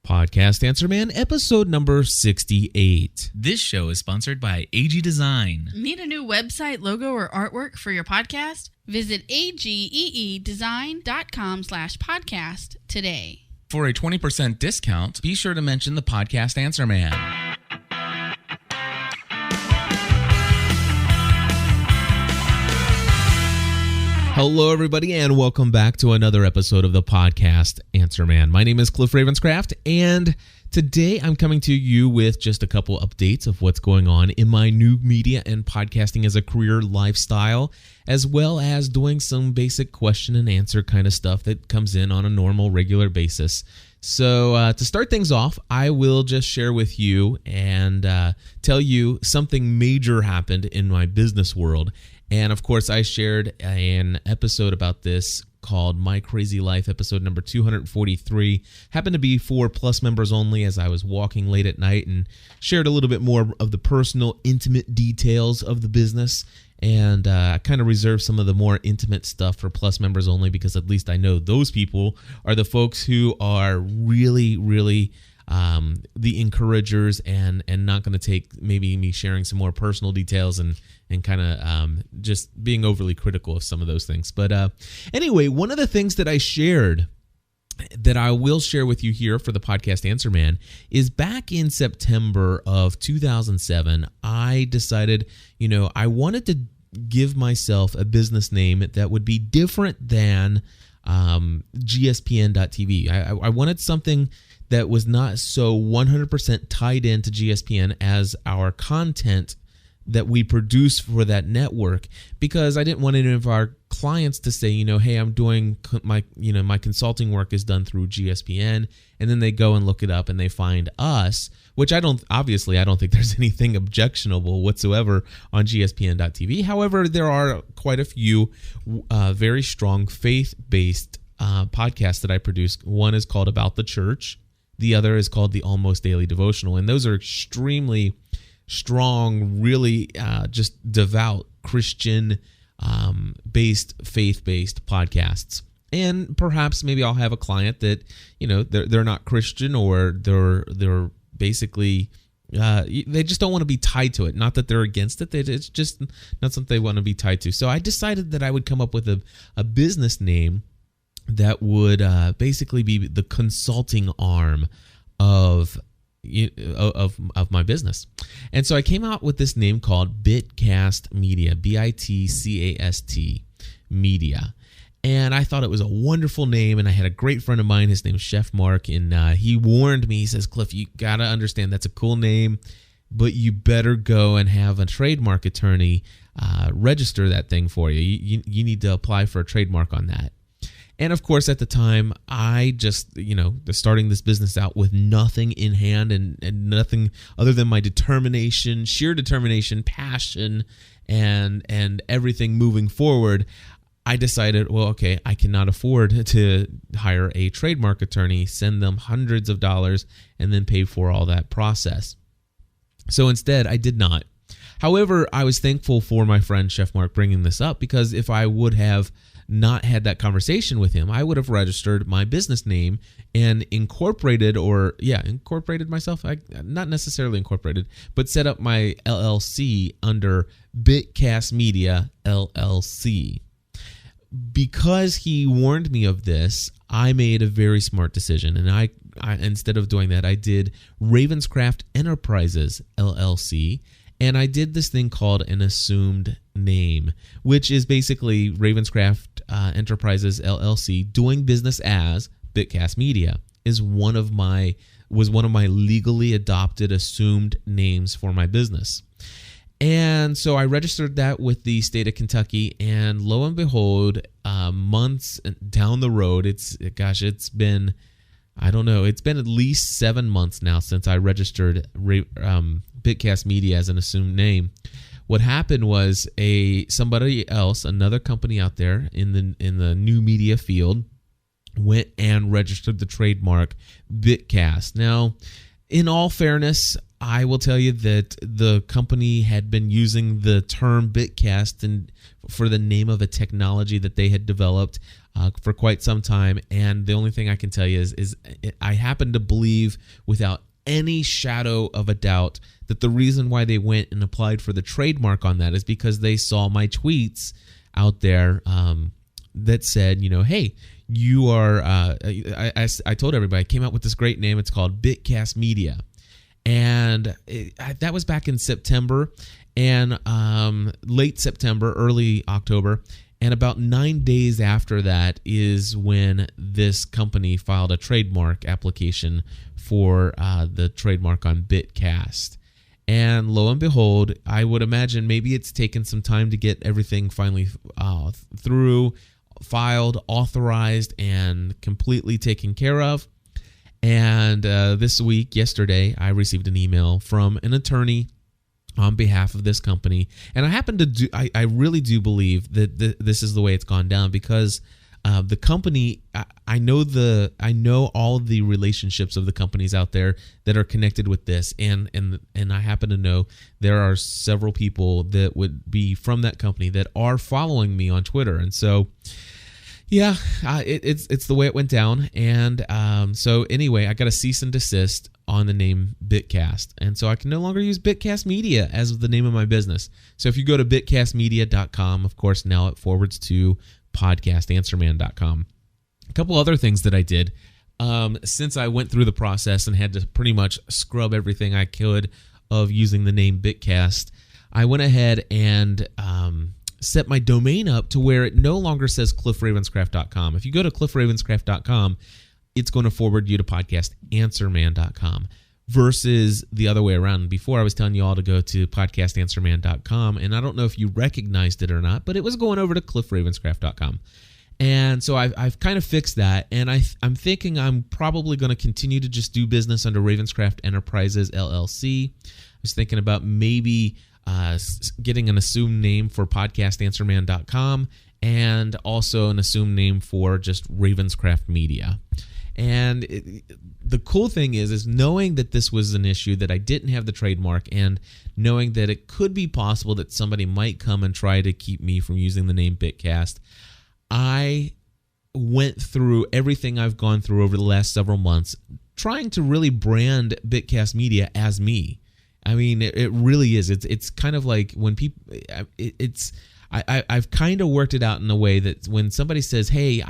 Podcast Answer Man, episode number 68. This show is sponsored by AG Design. Need a new website, logo, or artwork for your podcast? Visit ageedesign.com/podcast today. For a 20% discount, be sure to mention the Podcast Answer Man. Hello, everybody, and welcome back to another episode of the Podcast Answer Man. My name is Cliff Ravenscraft, and today I'm coming to you with just a couple updates of what's going on in my new media and podcasting as a career lifestyle, as well as doing some basic question and answer kind of stuff that comes in on a normal, regular basis. So to start things off, I will just share with you and tell you something major happened in my business world. And of course, I shared an episode about this called My Crazy Life, episode number 243. Happened to be for Plus members only, as I was walking late at night and shared a little bit more of the personal, intimate details of the business. And I kind of reserved some of the more intimate stuff for Plus members only, because at least I know those people are the folks who are really, really the encouragers and not going to take maybe me sharing some more personal details and kind of just being overly critical of some of those things. But anyway, one of the things that I shared that I will share with you here for the Podcast Answer Man is back in September of 2007, I decided, I wanted to give myself a business name that would be different than GSPN.TV. I wanted something that was not so 100% tied into GSPN as our content that we produce for that network, because I didn't want any of our clients to say, hey, I'm doing my consulting work is done through GSPN, and then they go and look it up and they find us, which I don't think there's anything objectionable whatsoever on GSPN.TV. However, there are quite a few very strong faith-based podcasts that I produce. One is called About the Church. The other is called the Almost Daily Devotional, and those are extremely strong, really just devout Christian based, faith-based podcasts. And perhaps maybe I'll have a client that they're not Christian, or they're basically they just don't want to be tied to it. Not that they're against it; it's just not something they want to be tied to. So I decided that I would come up with a business name that would basically be the consulting arm of my business. And so I came out with this name called Bitcast Media, BITCAST Media. And I thought it was a wonderful name, and I had a great friend of mine, his name is Chef Mark, and he warned me, he says, Cliff, you got to understand that's a cool name, but you better go and have a trademark attorney register that thing for you. You need to apply for a trademark on that. And of course, at the time, I just, starting this business out with nothing in hand and nothing other than my determination, sheer determination, passion, and everything moving forward, I decided, well, okay, I cannot afford to hire a trademark attorney, send them hundreds of dollars, and then pay for all that process. So instead, I did not. However, I was thankful for my friend Chef Mark bringing this up, because if I would have not had that conversation with him, I would have registered my business name and incorporated myself. Not necessarily incorporated, but set up my LLC under Bitcast Media LLC. Because he warned me of this, I made a very smart decision, and I instead of doing that, I did Ravenscraft Enterprises LLC. And I did this thing called an assumed name, which is basically Ravenscraft Enterprises LLC doing business as Bitcast Media was one of my legally adopted assumed names for my business. And so I registered that with the state of Kentucky, and lo and behold, months down the road, it's been at least 7 months now since I registered Bitcast Media as an assumed name. What happened was somebody else, another company out there in the new media field, went and registered the trademark Bitcast. Now, in all fairness, I will tell you that the company had been using the term Bitcast for the name of a technology that they had developed for quite some time. And the only thing I can tell you is I happen to believe without any shadow of a doubt that the reason why they went and applied for the trademark on that is because they saw my tweets out there that said, hey, you are, I told everybody, I came out with this great name. It's called Bitcast Media. And that was back in September and late September, early October. And about 9 days after that is when this company filed a trademark application for the trademark on Bitcast. And lo and behold, I would imagine maybe it's taken some time to get everything finally through, filed, authorized, and completely taken care of. And this week, yesterday, I received an email from an attorney on behalf of this company. And I really do believe that this is the way it's gone down because the company, I know all the relationships of the companies out there that are connected with this, and I happen to know there are several people that would be from that company that are following me on Twitter, and so yeah, it's the way it went down, and so anyway, I got a cease and desist on the name Bitcast, and so I can no longer use Bitcast Media as the name of my business. So if you go to bitcastmedia.com, of course, now it forwards to podcastanswerman.com. A couple other things that I did since I went through the process and had to pretty much scrub everything I could of using the name Bitcast, I went ahead and set my domain up to where it no longer says cliffravenscraft.com. If you go to cliffravenscraft.com, it's going to forward you to podcastanswerman.com versus the other way around. Before I was telling you all to go to podcastanswerman.com, and I don't know if you recognized it or not, but it was going over to cliffravenscraft.com. And so I've kind of fixed that, and I'm thinking I'm probably going to continue to just do business under Ravenscraft Enterprises, LLC. I was thinking about maybe getting an assumed name for podcastanswerman.com and also an assumed name for just Ravenscraft Media. And the cool thing is knowing that this was an issue, that I didn't have the trademark, and knowing that it could be possible that somebody might come and try to keep me from using the name Bitcast, I went through everything I've gone through over the last several months, trying to really brand Bitcast Media as me. I mean, it really is. It's kind of like when people, I've kind of worked it out in a way that when somebody says, hey,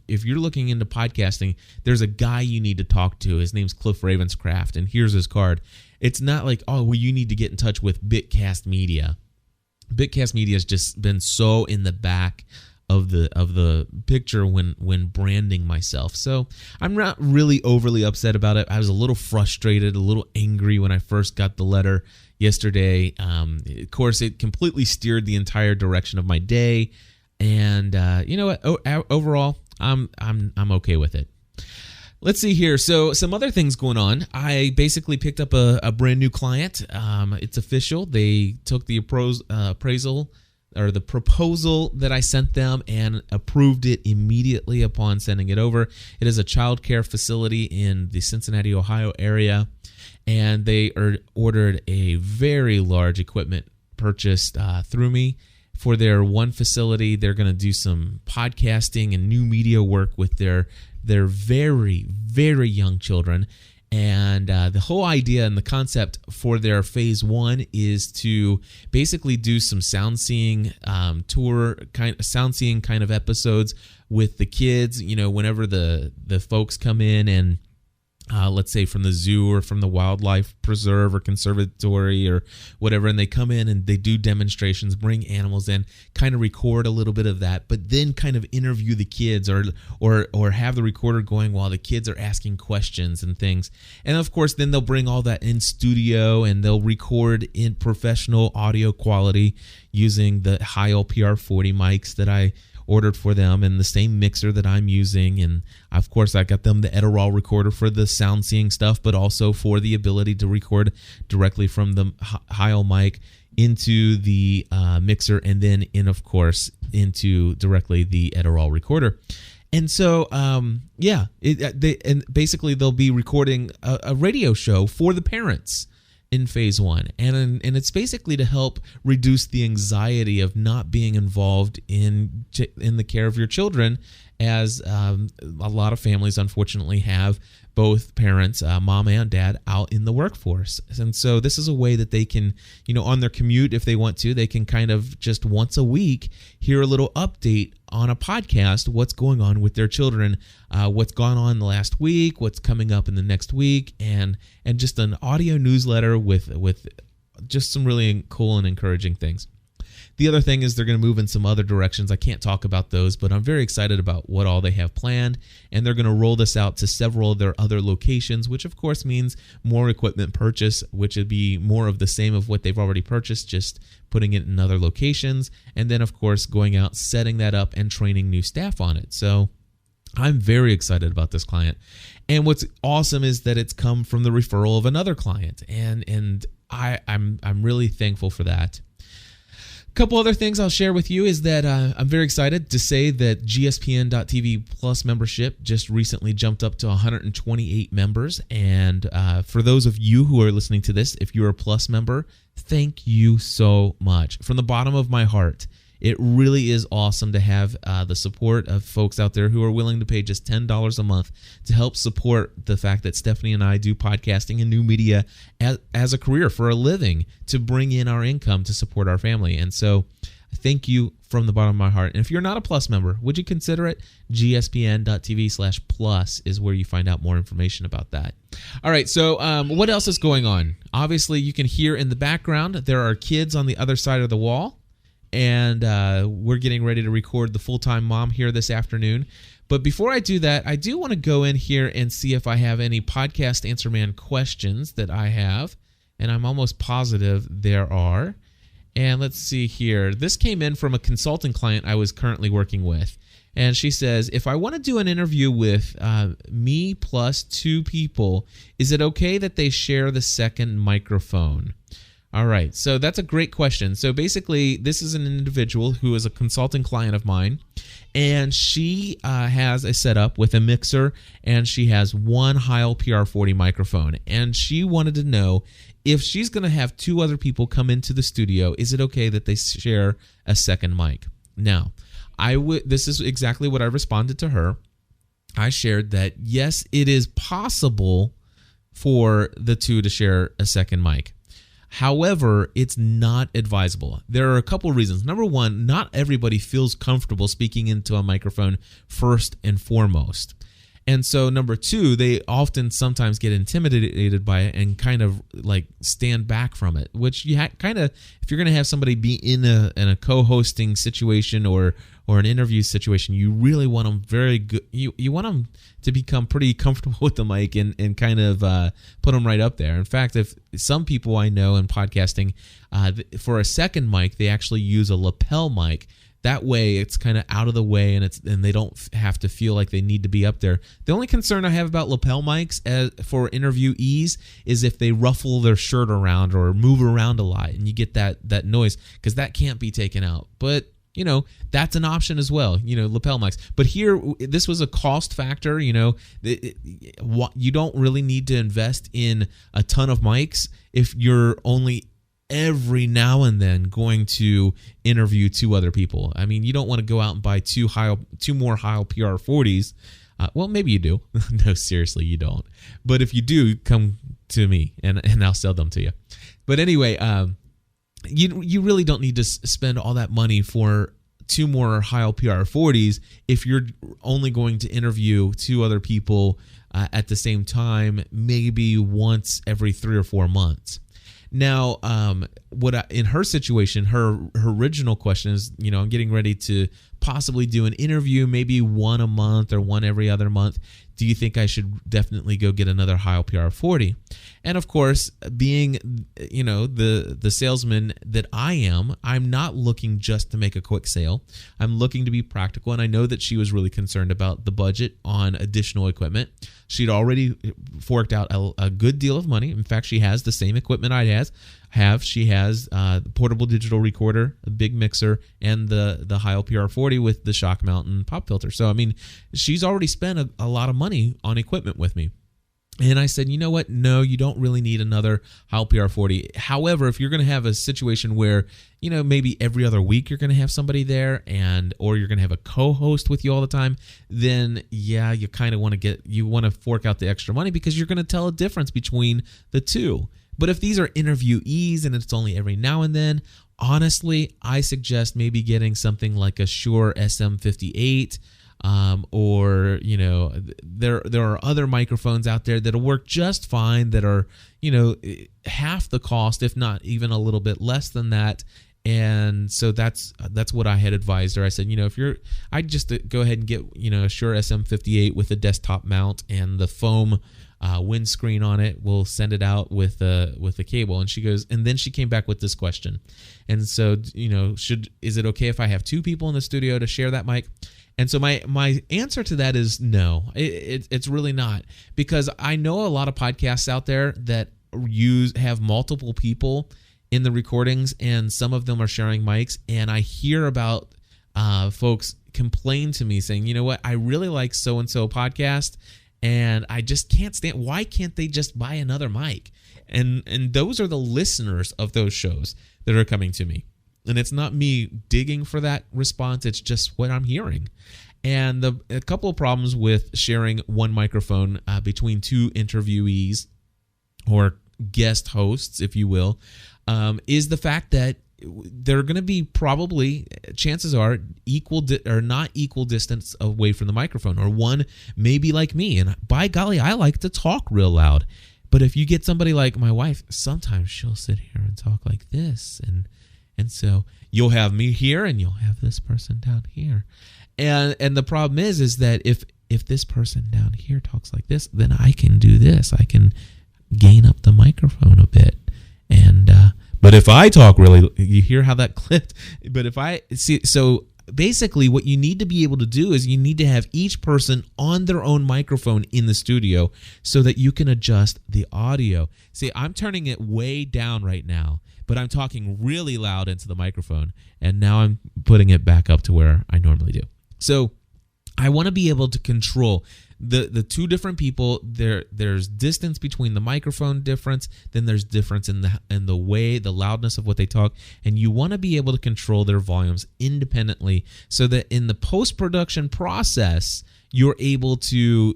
if you're looking into podcasting, there's a guy you need to talk to. His name's Cliff Ravenscraft, and here's his card. It's not like, oh, well, you need to get in touch with Bitcast Media. Bitcast Media has just been so in the back of the picture when branding myself. So I'm not really overly upset about it. I was a little frustrated, a little angry when I first got the letter yesterday. Of course, it completely steered the entire direction of my day, and you know what? Overall, I'm okay with it. Let's see here. So some other things going on. I basically picked up a brand new client. It's official. They took the appraisal or the proposal that I sent them and approved it immediately upon sending it over. It is a child care facility in the Cincinnati, Ohio area, and they ordered a very large equipment purchased through me for their one facility. They're going to do some podcasting and new media work with their very, very young children. And the whole idea and the concept for their phase one is to basically do some sound seeing kind of episodes with the kids. You know, whenever the folks come in and let's say from the zoo or from the wildlife preserve or conservatory or whatever, and they come in and they do demonstrations, bring animals in, kind of record a little bit of that, but then kind of interview the kids or have the recorder going while the kids are asking questions and things. And of course, then they'll bring all that in studio and they'll record in professional audio quality using the Heil PR40 mics that I ordered for them and the same mixer that I'm using. And of course, I got them the Edirol recorder for the sound seeing stuff, but also for the ability to record directly from the Heil mic into the mixer, and then of course into directly the Edirol recorder. And so, basically they'll be recording a radio show for the parents. in phase one, and it's basically to help reduce the anxiety of not being involved in the care of your children, as a lot of families unfortunately have both parents, mom and dad, out in the workforce. And so this is a way that they can, on their commute, if they want to, they can kind of just once a week hear a little update on a podcast, what's going on with their children, what's gone on the last week, what's coming up in the next week, and just an audio newsletter with just some really cool and encouraging things. The other thing is they're going to move in some other directions. I can't talk about those, but I'm very excited about what all they have planned, and they're going to roll this out to several of their other locations, which of course means more equipment purchase, which would be more of the same of what they've already purchased, just putting it in other locations, and then of course going out, setting that up, and training new staff on it. So I'm very excited about this client. And what's awesome is that it's come from the referral of another client, and I'm really thankful for that. Couple other things I'll share with you is that I'm very excited to say that GSPN.TV Plus membership just recently jumped up to 128 members. And for those of you who are listening to this, if you're a Plus member, thank you so much. From the bottom of my heart, it really is awesome to have the support of folks out there who are willing to pay just $10 a month to help support the fact that Stephanie and I do podcasting and new media as a career, for a living, to bring in our income to support our family. And so thank you from the bottom of my heart. And if you're not a Plus member, would you consider it? gspn.tv/plus is where you find out more information about that. All right, so what else is going on? Obviously, you can hear in the background, there are kids on the other side of the wall. And we're getting ready to record the Full-Time Mom here this afternoon. But before I do that, I do want to go in here and see if I have any Podcast Answer Man questions that I have. And I'm almost positive there are. And let's see here. This came in from a consulting client I was currently working with. And she says, if I want to do an interview with me plus two people, is it okay that they share the second microphone? All right, so that's a great question. So basically, this is an individual who is a consulting client of mine, and she has a setup with a mixer, and she has one Heil PR40 microphone, and she wanted to know if she's going to have two other people come into the studio, is it okay that they share a second mic? Now, this is exactly what I responded to her. I shared that, yes, it is possible for the two to share a second mic. However, it's not advisable. There are a couple of reasons. Number one, not everybody feels comfortable speaking into a microphone first and foremost. And so number two, they often sometimes get intimidated by it and kind of like stand back from it, which you kind of, if you're going to have somebody be in a co-hosting situation or an interview situation, you really want them very good. You want them to become pretty comfortable with the mic and kind of put them right up there. In fact, if some people I know in podcasting, for a second mic, they actually use a lapel mic. That way, it's kind of out of the way, and they don't have to feel like they need to be up there. The only concern I have about lapel mics for interviewees is if they ruffle their shirt around or move around a lot, and you get that noise, because that can't be taken out. But that's an option as well, lapel mics. But here, this was a cost factor. You don't really need to invest in a ton of mics if you're only every now and then going to interview two other people. I mean, you don't want to go out and buy two more Heil PR40s. Well, maybe you do. No, seriously, you don't. But if you do, come to me and I'll sell them to you. But anyway, you really don't need to spend all that money for two more Heil PR40s if you're only going to interview two other people at the same time, maybe once every 3 or 4 months. Now, in her situation, her original question is, I'm getting ready to possibly do an interview, maybe one a month or one every other month. Do you think I should definitely go get another Heil PR40? And of course, being, the salesman that I am, I'm not looking just to make a quick sale. I'm looking to be practical. And I know that she was really concerned about the budget on additional equipment. She'd already forked out a good deal of money. In fact, she has the same equipment I have. She has the portable digital recorder, a big mixer, and the Heil PR40 with the Shock Mountain pop filter. So, I mean, she's already spent a lot of money on equipment with me. And I said, you know what? No, you don't really need another Heil PR40. However, if you're going to have a situation where, maybe every other week you're going to have somebody there or you're going to have a co-host with you all the time, then yeah, you kind of want to fork out the extra money because you're going to tell a difference between the two. But if these are interviewees and it's only every now and then, honestly, I suggest maybe getting something like a Shure SM58. Or there are other microphones out there that'll work just fine that are half the cost, if not even a little bit less than that. And so that's what I had advised her. I said, I'd just go ahead and get a Shure SM58 with a desktop mount and the foam windscreen on it. We'll send it out with a cable. And she goes, and then she came back with this question. And so is it okay if I have two people in the studio to share that mic? And so my answer to that is no. It's really not, because I know a lot of podcasts out there that have multiple people in the recordings, and some of them are sharing mics. And I hear about folks complain to me saying, you know what, I really like so and so podcast, and I just can't stand. Why can't they just buy another mic? And those are the listeners of those shows that are coming to me. And it's not me digging for that response. It's just what I'm hearing. And a couple of problems with sharing one microphone between two interviewees or guest hosts, if you will, is the fact that they're going to be probably, chances are, equal or not equal distance away from the microphone. Or one maybe like me. And by golly, I like to talk real loud. But if you get somebody like my wife, sometimes she'll sit here and talk like this, and so you'll have me here and you'll have this person down here. And the problem is that if this person down here talks like this, then I can do this. I can gain up the microphone a bit. And but if I talk really, you hear how that clipped? But if I see, so basically what you need to be able to do is you need to have each person on their own microphone in the studio so that you can adjust the audio. See, I'm turning it way down right now, but I'm talking really loud into the microphone, and now I'm putting it back up to where I normally do. So I want to be able to control the two different people. There's distance between the microphone difference, then there's difference in the way, the loudness of what they talk, and you want to be able to control their volumes independently so that in the post-production process you're able to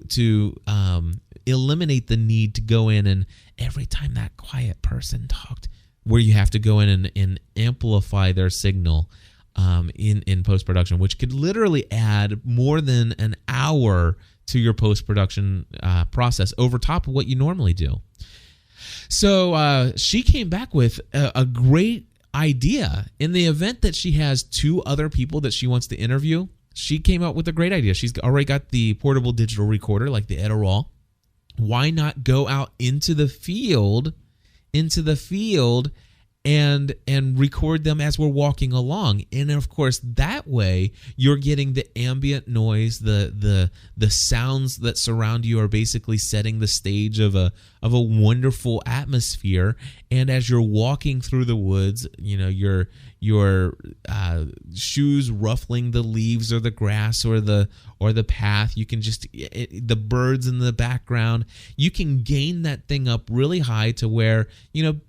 eliminate the need to go in and every time that quiet person talked, where you have to go in and amplify their signal in post-production, which could literally add more than an hour to your post-production process over top of what you normally do. So she came back with a great idea. In the event that she has two other people that she wants to interview, she came up with a great idea. She's already got the portable digital recorder like the Edirol. Why not go out into the field and record them as we're walking along? And of course, that way you're getting the ambient noise, the sounds that surround you are basically setting the stage of a wonderful atmosphere. And as you're walking through the woods, your shoes ruffling the leaves or the grass or the path, you can just the birds in the background, you can gain that thing up really high to where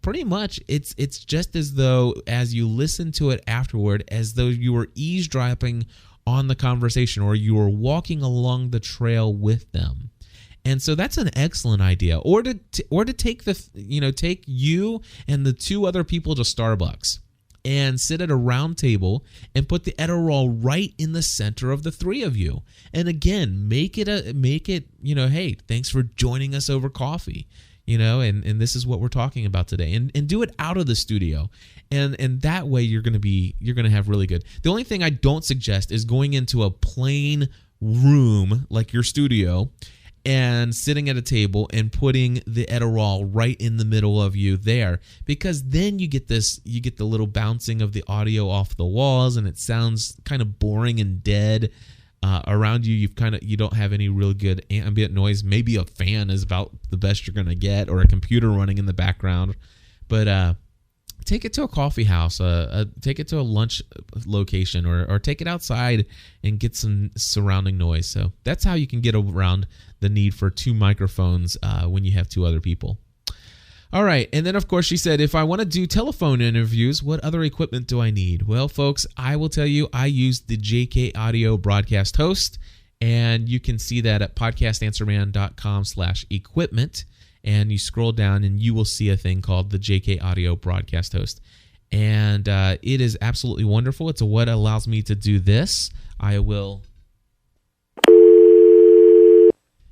pretty much it's just as though as you listen to it afterward, as though you were eavesdropping on the conversation or you were walking along the trail with them. And so that's an excellent idea. Or to take take you and the two other people to Starbucks and sit at a round table and put the Edirol right in the center of the three of you. And again, make it hey, thanks for joining us over coffee. And this is what we're talking about today, and do it out of the studio, and that way you're gonna have really good. The only thing I don't suggest is going into a plain room like your studio and sitting at a table and putting the Edirol right in the middle of you there, because then you get the little bouncing of the audio off the walls, and it sounds kind of boring and dead. Around you, you don't have any real good ambient noise. Maybe a fan is about the best you're gonna get, or a computer running in the background. But take it to a coffee house, take it to a lunch location, or take it outside and get some surrounding noise. So that's how you can get around the need for 2 microphones when you have 2 other people. All right, and then of course she said, if I want to do telephone interviews, what other equipment do I need? Well, folks, I will tell you, I use the JK Audio Broadcast Host, and you can see that at podcastanswerman.com/equipment, and you scroll down and you will see a thing called the JK Audio Broadcast Host, and it is absolutely wonderful. It's what allows me to do this.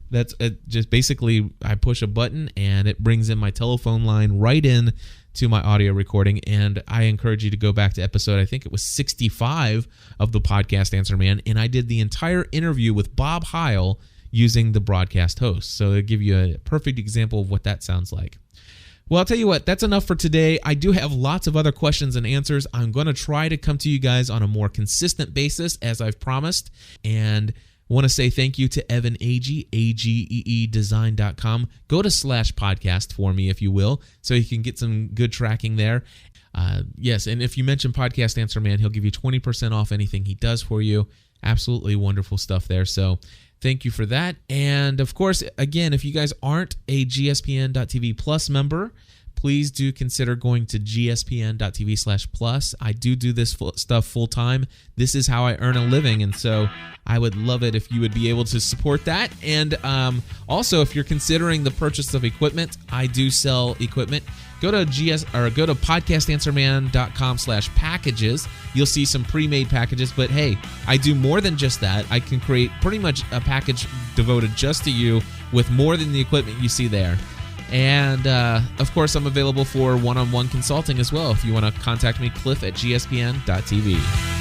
That's just basically, I push a button and it brings in my telephone line right in to my audio recording. And I encourage you to go back to episode, I think it was 65 of the Podcast Answer Man. And I did the entire interview with Bob Heil using the broadcast host. So it'll give you a perfect example of what that sounds like. Well, I'll tell you what, that's enough for today. I do have lots of other questions and answers. I'm going to try to come to you guys on a more consistent basis, as I've promised. And want to say thank you to Evan Agee, AGEEdesign.com. Go to /podcast for me, if you will, so you can get some good tracking there. Yes, and if you mention Podcast Answer Man, he'll give you 20% off anything he does for you. Absolutely wonderful stuff there. So thank you for that. And of course, again, if you guys aren't a GSPN.TV Plus member, please do consider going to gspn.tv/plus. I do this stuff full time. This is how I earn a living, and so I would love it if you would be able to support that. And also, if you're considering the purchase of equipment, I do sell equipment. Go to podcastanswerman.com/packages. You'll see some pre-made packages, but hey, I do more than just that. I can create pretty much a package devoted just to you with more than the equipment you see there. And, of course, I'm available for one-on-one consulting as well. If you want to contact me, Cliff at gspn.tv.